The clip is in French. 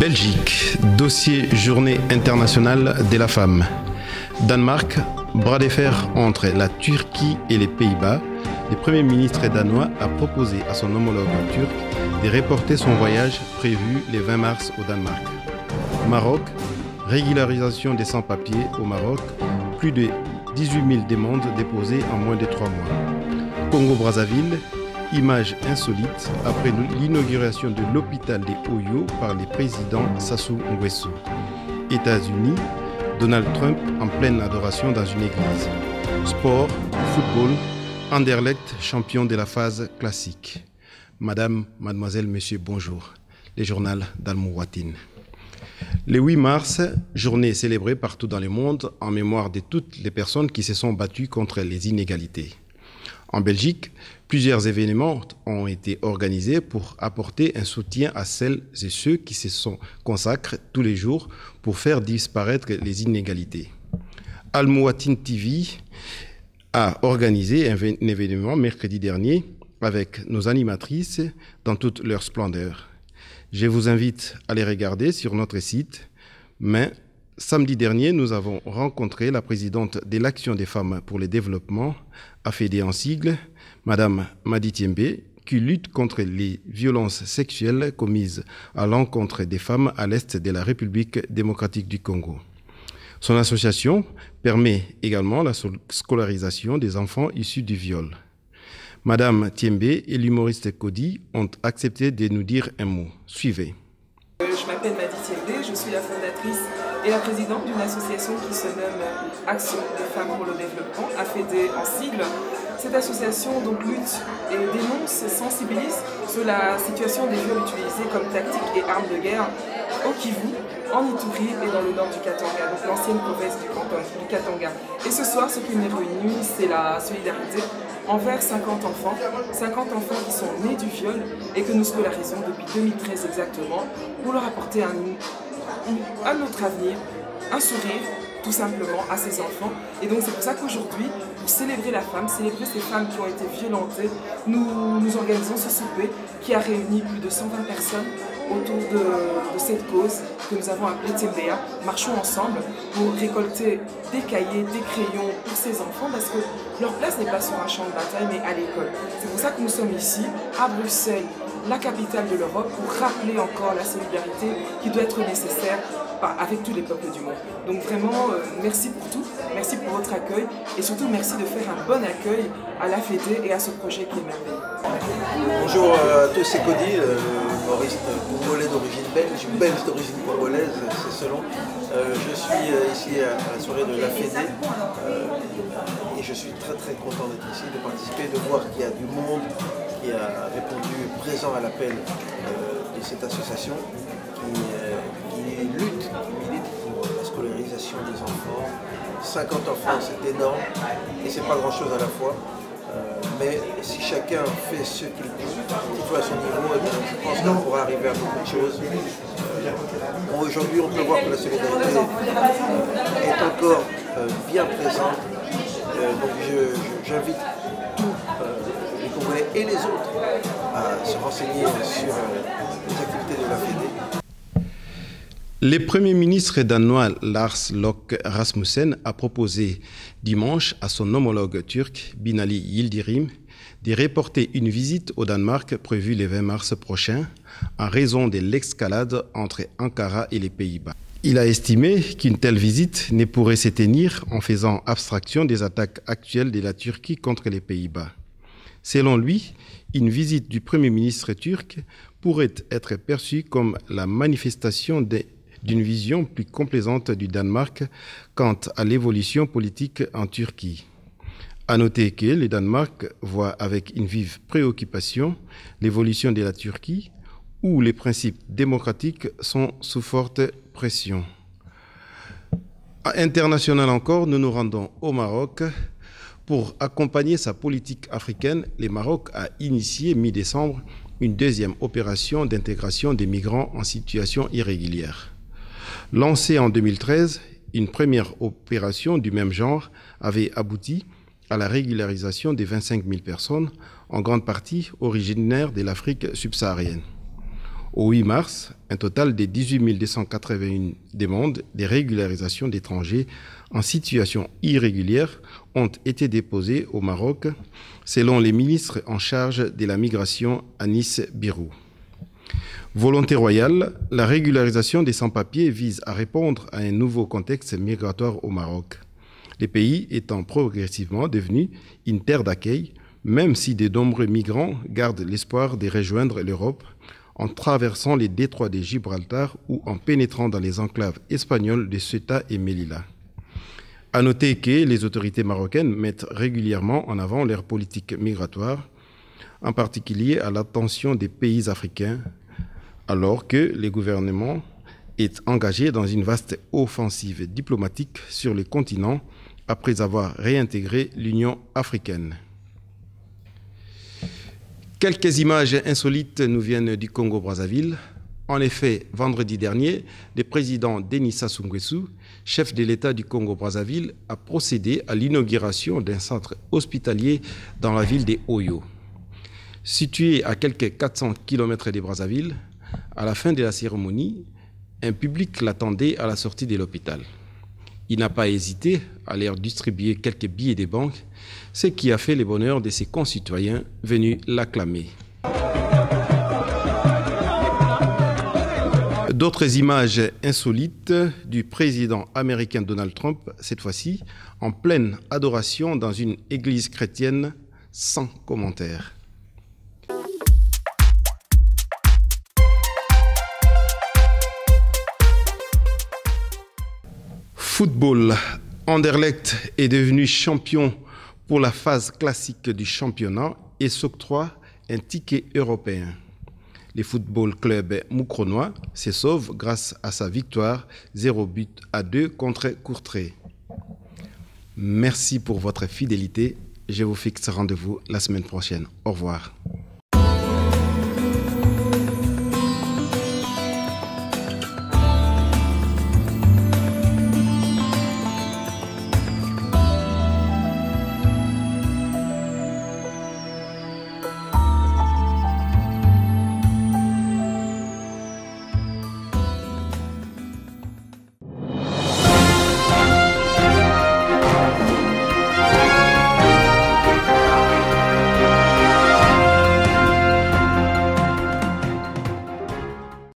Belgique, dossier Journée internationale de la femme. Danemark, bras de fer entre la Turquie et les Pays-Bas. Le Premier ministre danois a proposé à son homologue turc de reporter son voyage prévu le 20 mars au Danemark. Maroc, régularisation des sans-papiers au Maroc, plus de 18 000 demandes déposées en moins de 3 mois. Congo-Brazzaville, images insolites après l'inauguration de l'hôpital de Oyo par le président Sassou Nguesso. États-Unis, Donald Trump en pleine adoration dans une église. Sport, football, Anderlecht champion de la phase classique. Madame, mademoiselle, monsieur, bonjour. Le journal d'Al-Mouwatin. Le 8 mars, journée célébrée partout dans le monde en mémoire de toutes les personnes qui se sont battues contre les inégalités. En Belgique, plusieurs événements ont été organisés pour apporter un soutien à celles et ceux qui se consacrent tous les jours pour faire disparaître les inégalités. Al-Mouwatin TV a organisé un événement mercredi dernier avec nos animatrices dans toute leur splendeur. Je vous invite à les regarder sur notre site, mais samedi dernier, nous avons rencontré la présidente de l'Action des femmes pour le développement, AFD en sigle, Madame Madi Tiembe, qui lutte contre les violences sexuelles commises à l'encontre des femmes à l'est de la République démocratique du Congo. Son association permet également la scolarisation des enfants issus du viol. Madame Tiembe et l'humoriste Cody ont accepté de nous dire un mot. Suivez. Je m'appelle Madi Tiembe, je suis la fondatrice et la présidente d'une association qui se nomme Action des femmes pour le développement, AFD en sigle. Cette association donc lutte et dénonce, sensibilise sur la situation des viols utilisés comme tactique et arme de guerre au Kivu, en Ituri et dans le nord du Katanga, donc l'ancienne province du Katanga. Et ce soir, ce qui nous réunit, c'est la solidarité envers 50 enfants qui sont nés du viol et que nous scolarisons depuis 2013 exactement, pour leur apporter un autre avenir, un sourire, tout simplement, à ces enfants. Et donc c'est pour ça qu'aujourd'hui, pour célébrer la femme, célébrer ces femmes qui ont été violentées, nous organisons ce souper qui a réuni plus de 120 personnes autour de cette cause que nous avons appelée Tembea. Marchons ensemble pour récolter des cahiers, des crayons pour ces enfants parce que leur place n'est pas sur un champ de bataille mais à l'école. C'est pour ça que nous sommes ici, à Bruxelles, la capitale de l'Europe, pour rappeler encore la solidarité qui doit être nécessaire avec tous les peuples du monde. Donc vraiment, merci pour tout, merci pour votre accueil et surtout merci de faire un bon accueil à l'AFD et à ce projet qui est merveilleux. Bonjour à tous, c'est Cody, humoriste congolais d'origine belge d'origine congolaise, c'est selon. Je suis ici à la soirée de l'AFD et je suis très content d'être ici, de participer, de voir qu'il y a du monde qui a répondu présent à l'appel de cette association qui milite pour la scolarisation des enfants. 50 enfants, c'est énorme et c'est pas grand chose à la fois. Mais si chacun fait ce qu'il peut à son niveau, je pense qu'on pourra arriver à beaucoup de choses. Aujourd'hui, on peut voir que la solidarité est encore bien présente. Donc j'invite tous les Congolais et les autres à se renseigner sur les activités de l'AFD. Le Premier ministre danois Lars Løkke Rasmussen a proposé dimanche à son homologue turc Binali Yildirim de reporter une visite au Danemark prévue le 20 mars prochain en raison de l'escalade entre Ankara et les Pays-Bas. Il a estimé qu'une telle visite ne pourrait se tenir en faisant abstraction des attaques actuelles de la Turquie contre les Pays-Bas. Selon lui, une visite du Premier ministre turc pourrait être perçue comme la manifestation d'une vision plus complaisante du Danemark quant à l'évolution politique en Turquie. À noter que le Danemark voit avec une vive préoccupation l'évolution de la Turquie, où les principes démocratiques sont sous forte pression. À international encore, nous nous rendons au Maroc. Pour accompagner sa politique africaine, le Maroc a initié mi-décembre une deuxième opération d'intégration des migrants en situation irrégulière. Lancée en 2013, une première opération du même genre avait abouti à la régularisation des 25 000 personnes, en grande partie originaires de l'Afrique subsaharienne. Au 8 mars, un total de 18 281 demandes de régularisation d'étrangers en situation irrégulière ont été déposées au Maroc, selon les ministres en charge de la migration Anis Birou. Volonté royale, la régularisation des sans-papiers vise à répondre à un nouveau contexte migratoire au Maroc, les pays étant progressivement devenus une terre d'accueil, même si de nombreux migrants gardent l'espoir de rejoindre l'Europe en traversant les détroits de Gibraltar ou en pénétrant dans les enclaves espagnoles de Ceuta et Melilla. À noter que les autorités marocaines mettent régulièrement en avant leur politique migratoire, en particulier à l'attention des pays africains, alors que le gouvernement est engagé dans une vaste offensive diplomatique sur le continent après avoir réintégré l'Union africaine. Quelques images insolites nous viennent du Congo-Brazzaville. En effet, vendredi dernier, le président Denis Sassou Nguesso, chef de l'État du Congo-Brazzaville, a procédé à l'inauguration d'un centre hospitalier dans la ville de Oyo. Situé à quelques 400 km de Brazzaville, à la fin de la cérémonie, un public l'attendait à la sortie de l'hôpital. Il n'a pas hésité à leur distribuer quelques billets de banque, ce qui a fait le bonheur de ses concitoyens venus l'acclamer. D'autres images insolites du président américain Donald Trump, cette fois-ci en pleine adoration dans une église chrétienne, sans commentaire. Football, Anderlecht est devenu champion pour la phase classique du championnat et s'octroie un ticket européen. Le football club moucronois se sauve grâce à sa victoire 0-2 contre Courtrai. Merci pour votre fidélité. Je vous fixe rendez-vous la semaine prochaine. Au revoir.